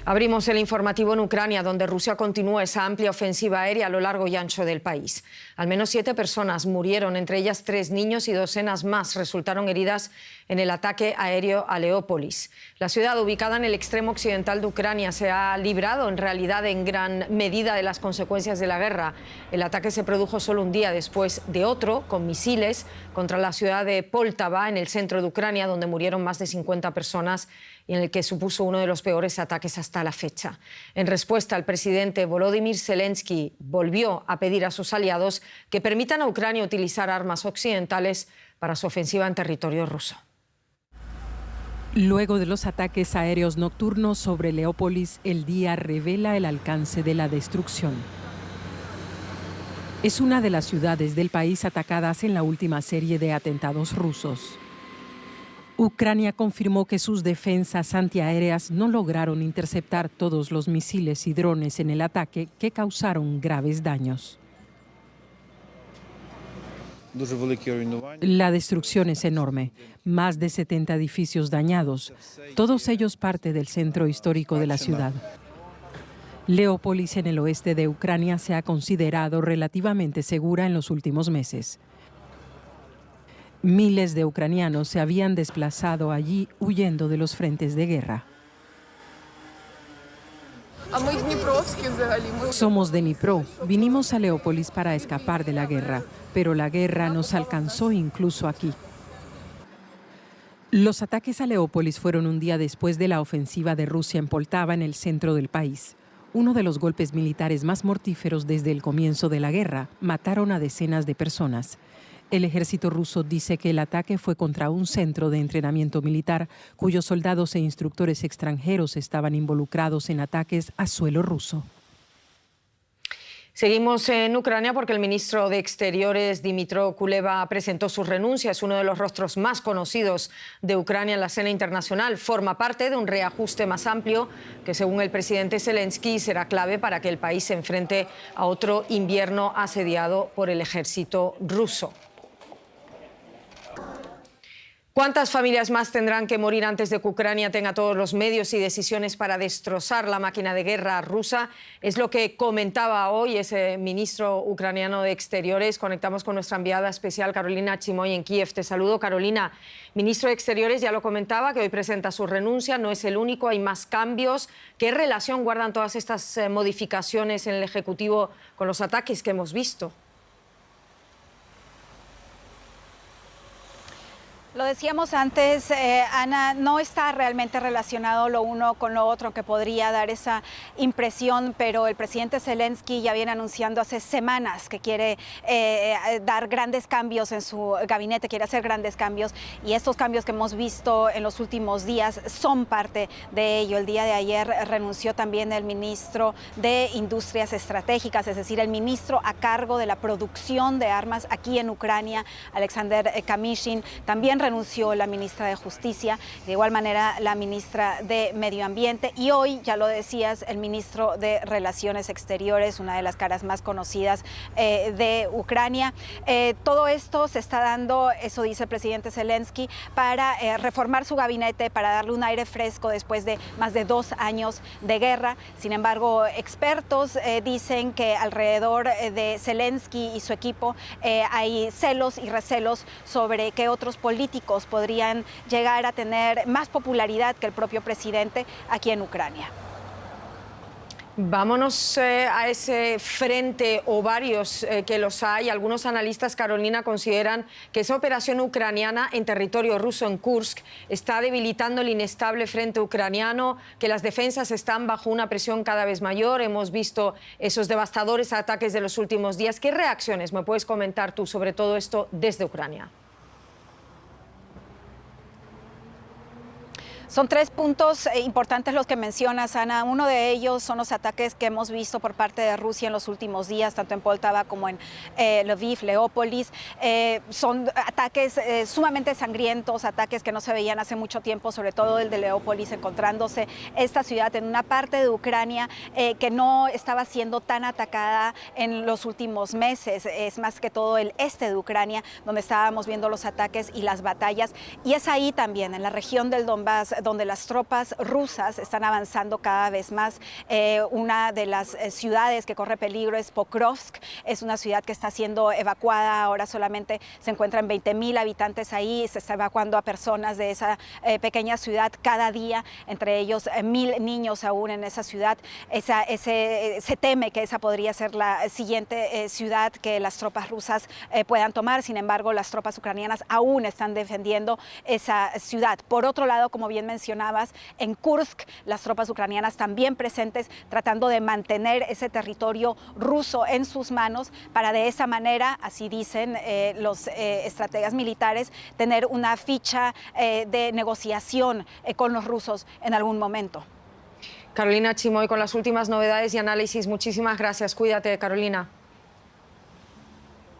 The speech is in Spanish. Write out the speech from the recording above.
Abrimos el informativo en Ucrania, donde Rusia continúa esa amplia ofensiva aérea a lo largo y ancho del país. Al menos 7 personas murieron, entre ellas 3 niños, y docenas más resultaron heridas en el ataque aéreo a Leópolis. La ciudad, ubicada en el extremo occidental de Ucrania, se ha librado en realidad en gran medida de las consecuencias de la guerra. El ataque se produjo solo un día después de otro, con misiles, contra la ciudad de Poltava, en el centro de Ucrania, donde murieron más de 50 personas y en el que supuso uno de los peores ataques hasta la fecha. En respuesta, el presidente Volodymyr Zelensky volvió a pedir a sus aliados que permitan a Ucrania utilizar armas occidentales para su ofensiva en territorio ruso. Luego de los ataques aéreos nocturnos sobre Leópolis, el día revela el alcance de la destrucción. Es una de las ciudades del país atacadas en la última serie de atentados rusos. Ucrania confirmó que sus defensas antiaéreas no lograron interceptar todos los misiles y drones en el ataque, que causaron graves daños. La destrucción es enorme. Más de 70 edificios dañados, todos ellos parte del centro histórico de la ciudad. Leópolis, en el oeste de Ucrania, se ha considerado relativamente segura en los últimos meses. Miles de ucranianos se habían desplazado allí huyendo de los frentes de guerra. Somos de Dnipro. Vinimos a Leópolis para escapar de la guerra, pero la guerra nos alcanzó incluso aquí. Los ataques a Leópolis fueron un día después de la ofensiva de Rusia en Poltava, en el centro del país. Uno de los golpes militares más mortíferos desde el comienzo de la guerra. Mataron a decenas de personas. El ejército ruso dice que el ataque fue contra un centro de entrenamiento militar cuyos soldados e instructores extranjeros estaban involucrados en ataques a suelo ruso. Seguimos en Ucrania porque el ministro de Exteriores, Dmytro Kuleba, presentó su renuncia. Es uno de los rostros más conocidos de Ucrania en la escena internacional. Forma parte de un reajuste más amplio que, según el presidente Zelensky, será clave para que el país se enfrente a otro invierno asediado por el ejército ruso. ¿Cuántas familias más tendrán que morir antes de que Ucrania tenga todos los medios y decisiones para destrozar la máquina de guerra rusa? Es lo que comentaba hoy ese ministro ucraniano de Exteriores. Conectamos con nuestra enviada especial, Carolina Chimoy, en Kiev. Te saludo, Carolina. Ministro de Exteriores ya lo comentaba, que hoy presenta su renuncia. No es el único, hay más cambios. ¿Qué relación guardan todas estas modificaciones en el Ejecutivo con los ataques que hemos visto? Lo decíamos antes, Ana, no está realmente relacionado lo uno con lo otro, que podría dar esa impresión, pero el presidente Zelensky ya viene anunciando hace semanas que quiere dar grandes cambios en su gabinete, quiere hacer grandes cambios, y estos cambios que hemos visto en los últimos días son parte de ello. El día de ayer renunció también el ministro de Industrias Estratégicas, es decir, el ministro a cargo de la producción de armas aquí en Ucrania, Alexander Kamyshin. También renunció la ministra de Justicia, de igual manera la ministra de Medio Ambiente, y hoy, ya lo decías, el ministro de Relaciones Exteriores, una de las caras más conocidas de Ucrania. Todo esto se está dando, eso dice el presidente Zelensky, para reformar su gabinete, para darle un aire fresco después de más de 2 años de guerra. Sin embargo, expertos dicen que alrededor de Zelensky y su equipo hay celos y recelos sobre que otros políticos podrían llegar a tener más popularidad que el propio presidente aquí en Ucrania. Vámonos a ese frente, o varios que los hay. Algunos analistas, Carolina, consideran que esa operación ucraniana en territorio ruso, en Kursk, está debilitando el inestable frente ucraniano, que las defensas están bajo una presión cada vez mayor. Hemos visto esos devastadores ataques de los últimos días. ¿Qué reacciones me puedes comentar tú sobre todo esto desde Ucrania? Son 3 puntos importantes los que mencionas, Ana. Uno de ellos son los ataques que hemos visto por parte de Rusia en los últimos días, tanto en Poltava como en Lviv, Leópolis. Son ataques sumamente sangrientos, ataques que no se veían hace mucho tiempo, sobre todo el de Leópolis, encontrándose esta ciudad en una parte de Ucrania que no estaba siendo tan atacada en los últimos meses. Es más que todo el este de Ucrania, donde estábamos viendo los ataques y las batallas. Y es ahí también, en la región del Donbass, donde las tropas rusas están avanzando cada vez más. Una de las ciudades que corre peligro es Pokrovsk, es una ciudad que está siendo evacuada, ahora solamente se encuentran 20.000 habitantes ahí, se está evacuando a personas de esa pequeña ciudad cada día, entre ellos 1.000 niños aún en esa ciudad. Se teme que esa podría ser la siguiente ciudad que las tropas rusas puedan tomar. Sin embargo, las tropas ucranianas aún están defendiendo esa ciudad. Por otro lado, como bien mencionabas, en Kursk las tropas ucranianas también presentes tratando de mantener ese territorio ruso en sus manos para de esa manera, así dicen los estrategas militares, tener una ficha de negociación con los rusos en algún momento. Carolina Chimoy con las últimas novedades y análisis. Muchísimas gracias. Cuídate, Carolina.